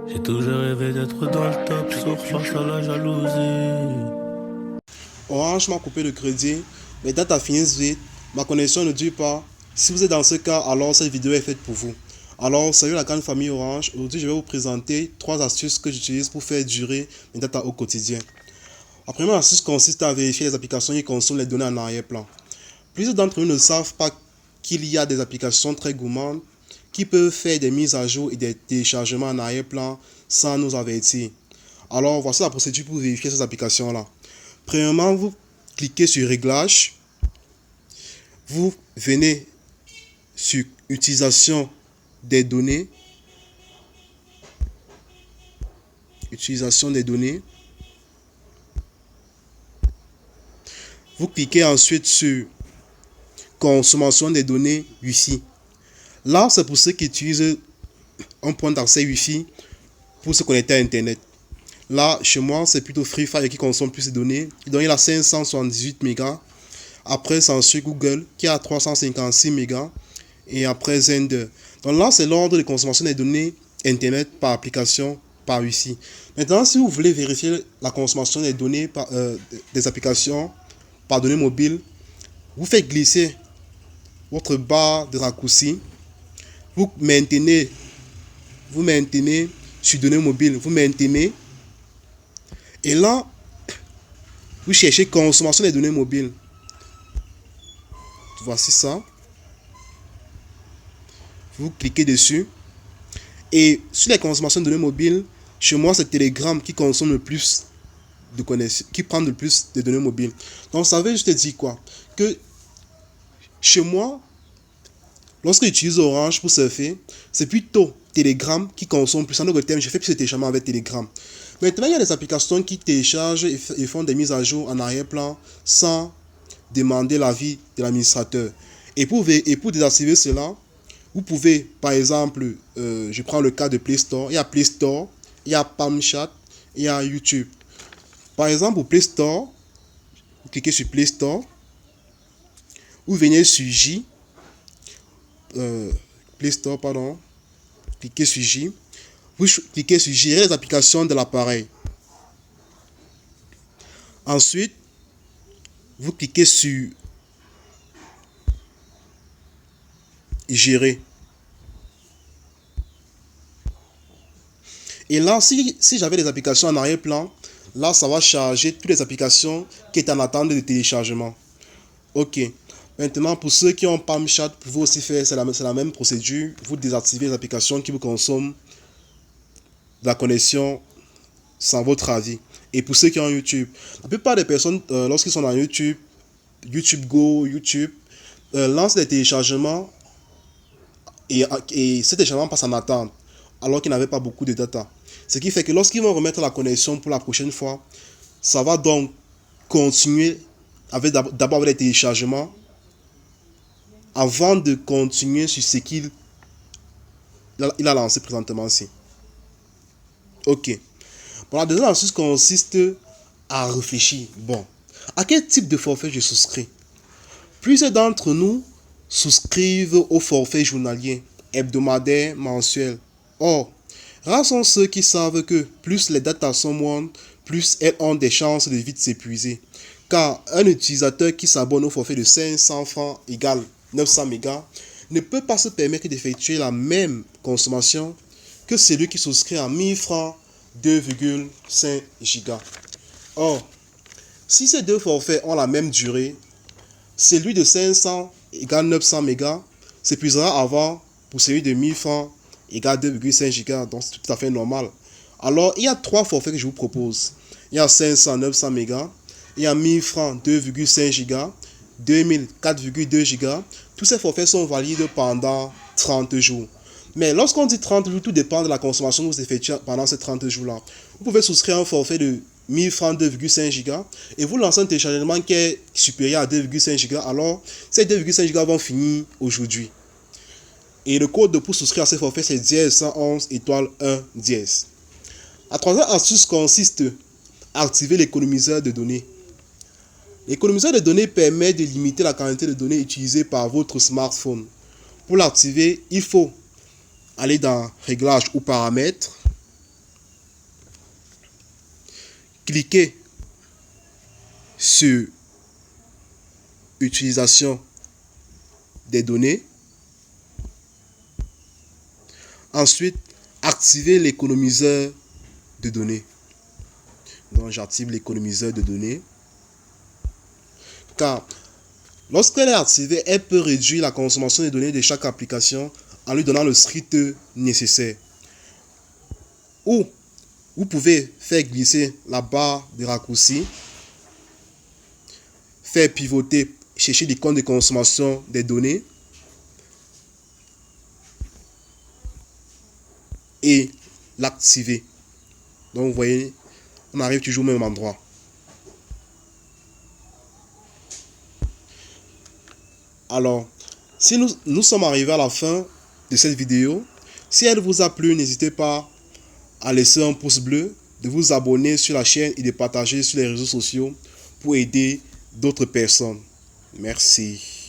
J'ai toujours rêvé d'être dans le top, sauf face à la jalousie. Orange m'a coupé le crédit, mes dates finissent vite, ma connexion ne dure pas. Si vous êtes dans ce cas, alors cette vidéo est faite pour vous. Alors, salut la grande famille Orange. Aujourd'hui, je vais vous présenter 3 astuces que j'utilise pour faire durer mes datas au quotidien. La première astuce consiste à vérifier les applications qui consomment les données en arrière-plan. Plusieurs d'entre nous ne savent pas qu'il y a des applications très gourmandes qui peuvent faire des mises à jour et des téléchargements en arrière-plan sans nous avertir. Alors, voici la procédure pour vérifier ces applications-là. Premièrement, vous cliquez sur Réglages. Vous venez sur Utilisation des données. Utilisation des données. Vous cliquez ensuite sur Consommation des données Wi-Fi. Là, c'est pour ceux qui utilisent un point d'accès Wi-Fi pour se connecter à Internet. Là, chez moi, c'est plutôt Free Fire qui consomme plus de données. Donc, il a 578 mégas. Après, c'est ensuite Google qui a 356 mégas. Et après, Zender. Donc là, c'est l'ordre de consommation des données Internet par application par Wi-Fi. Maintenant, si vous voulez vérifier la consommation des données des applications par données mobiles, vous faites glisser votre barre de raccourci. Vous maintenez sur données mobiles. Vous maintenez. Et là, vous cherchez consommation des données mobiles. Voici ça. Vous cliquez dessus. Et sur les consommations de données mobiles, chez moi, c'est Telegram qui consomme le plus de connexions, qui prend le plus de données mobiles. Donc, ça veut juste dire quoi? Que chez moi, lorsque j'utilise Orange pour surfer, c'est plutôt Telegram qui consomme plus. En d'autres termes, je fais plus de téléchargement avec Telegram. Maintenant, il y a des applications qui téléchargent et font des mises à jour en arrière-plan sans demander l'avis de l'administrateur. Et pour désactiver cela, vous pouvez, par exemple, je prends le cas de Play Store. Il y a Play Store, il y a PalmChat, il y a YouTube. Par exemple, pour Play Store, vous cliquez sur Play Store, vous venez sur J, Play Store, pardon, cliquez sur J, vous cliquez sur Gérer les applications de l'appareil. Ensuite, vous cliquez sur Gérer. Et là, si j'avais des applications en arrière-plan, là, ça va charger toutes les applications qui est en attente de téléchargement. Ok. Maintenant, pour ceux qui ont PalmChat, vous pouvez aussi faire, c'est la même procédure. Vous désactivez les applications qui vous consomment de la connexion sans votre avis. Et pour ceux qui ont YouTube, la plupart des personnes, lorsqu'ils sont dans YouTube, YouTube Go, YouTube, lancent des téléchargements et ces téléchargements passent en attente alors qu'ils n'avaient pas beaucoup de data. Ce qui fait que lorsqu'ils vont remettre la connexion pour la prochaine fois, ça va donc continuer avec d'abord avec les téléchargements avant de continuer sur ce qu'il a lancé présentement ici. Ok. Bon, la deuxième astuce consiste à réfléchir. Bon, à quel type de forfait je souscris? Plusieurs d'entre nous souscrivent au forfait journalier, hebdomadaire, mensuel. Or, rares sont ceux qui savent que plus les datas sont moindres, plus elles ont des chances de vite s'épuiser. Car un utilisateur qui s'abonne au forfait de 500 francs égale 900 mégas ne peut pas se permettre d'effectuer la même consommation que celui qui souscrit à 1000 francs 2,5 gigas. Or, si ces deux forfaits ont la même durée, celui de 500 égale 900 mégas s'épuisera avant pour celui de 1000 francs égale 2,5 gigas. Donc, c'est tout à fait normal. Alors, il y a 3 forfaits que je vous propose. Il y a 500, 900 mégas. Il y a 1000 francs, 2,5 gigas. 2000, 4,2 gigas. Tous ces forfaits sont valides pendant 30 jours. Mais lorsqu'on dit 30 jours, tout dépend de la consommation que vous effectuez pendant ces 30 jours-là. Vous pouvez souscrire un forfait de 1000 francs 2,5 gigas et vous lancez un téléchargement qui est supérieur à 2,5 gigas. Alors, ces 2,5 gigas vont finir aujourd'hui. Et le code pour souscrire à ces forfaits, c'est dièse 111 étoile 1 dièse. La troisième astuce consiste à activer l'économiseur de données. L'économiseur de données permet de limiter la quantité de données utilisées par votre smartphone. Pour l'activer, il faut aller dans Réglages ou Paramètres. cliquez sur utilisation des données. Ensuite, activez l'économiseur de données. Donc, j'active l'économiseur de données. Car, lorsqu'elle est activée, elle peut réduire la consommation des données de chaque application en lui donnant le script nécessaire. Ou, vous pouvez faire glisser la barre de raccourci, faire pivoter, chercher l'icône de consommation des données et l'activer. Donc, vous voyez, on arrive toujours au même endroit. Alors, si nous sommes arrivés à la fin de cette vidéo, si elle vous a plu, n'hésitez pas à laisser un pouce bleu, de vous abonner sur la chaîne et de partager sur les réseaux sociaux pour aider d'autres personnes. Merci.